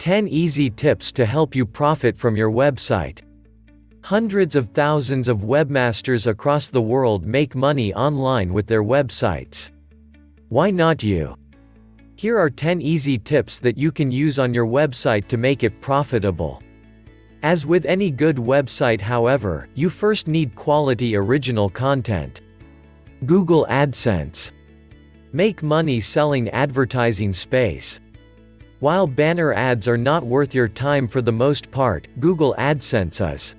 10 easy tips to help you profit from your website. Hundreds of thousands of webmasters across the world make money online with their websites. Why not you? Here are 10 easy tips that you can use on your website to make it profitable. As with any good website, however, you first need quality original content. Google Adsense. Make money selling advertising space. While banner ads are not worth your time for the most part, Google Adsense is.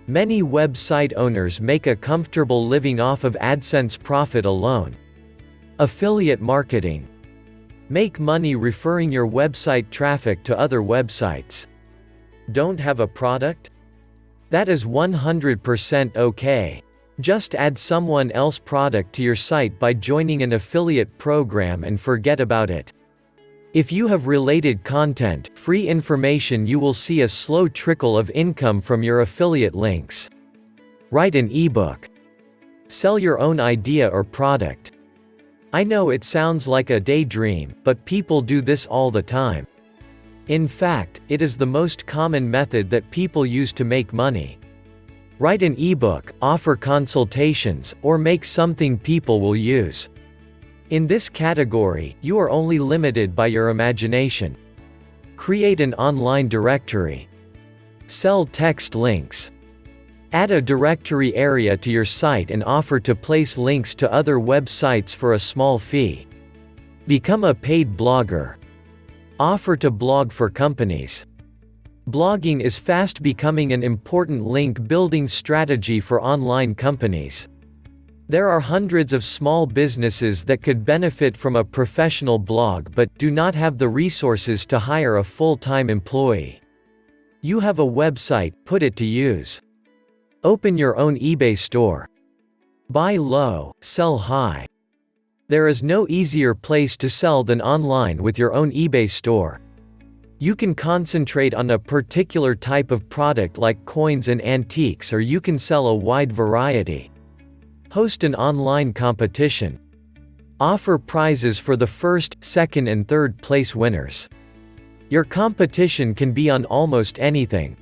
Many website owners make a comfortable living off of AdSense profit alone. Affiliate marketing. Make money referring your website traffic to other websites. Don't have a product? That is 100% okay. Just add someone else's product to your site by joining an affiliate program and forget about it. If you have related content, free information, you will see a slow trickle of income from your affiliate links. Write an ebook. Sell your own idea or product. I know it sounds like a daydream, but people do this all the time. In fact, it is the most common method that people use to make money. Write an ebook, offer consultations, or make something people will use. In this category, you are only limited by your imagination. Create an online directory. Sell text links. Add a directory area to your site and offer to place links to other websites for a small fee. Become a paid blogger. Offer to blog for companies. Blogging is fast becoming an important link building strategy for online companies. There are hundreds of small businesses that could benefit from a professional blog but do not have the resources to hire a full-time employee. You have a website, put it to use. Open your own eBay store. Buy low, sell high. There is no easier place to sell than online with your own eBay store. You can concentrate on a particular type of product like coins and antiques, or you can sell a wide variety. Host an online competition. Offer prizes for the first, second and third place winners. Your competition can be on almost anything.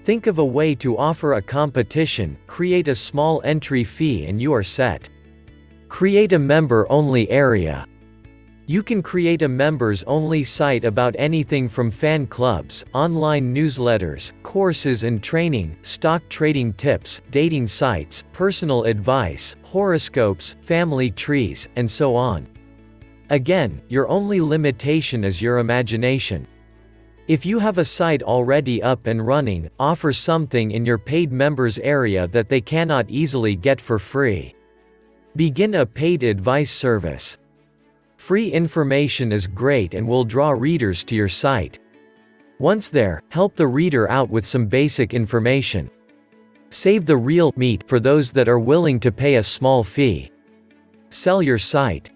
Think of a way to offer a competition, create a small entry fee and you are set. Create a member-only area. You can create a members-only site about anything from fan clubs, online newsletters, courses and training, stock trading tips, dating sites, personal advice, horoscopes, family trees, and so on. Again, your only limitation is your imagination. If you have a site already up and running, offer something in your paid members area that they cannot easily get for free. Begin a paid advice service. Free information is great and will draw readers to your site. Once there, help the reader out with some basic information. Save the real meat for those that are willing to pay a small fee. Sell your site.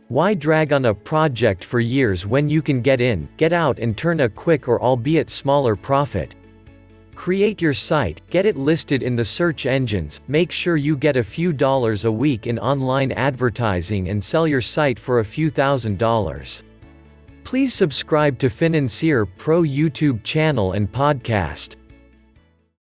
Why drag on a project for years when you can get in, get out and turn a quick or albeit smaller profit? Create your site, get it listed in the search engines, make sure you get a few dollars a week in online advertising and sell your site for a few $1,000s. Please subscribe to Financier Pro YouTube channel and podcast.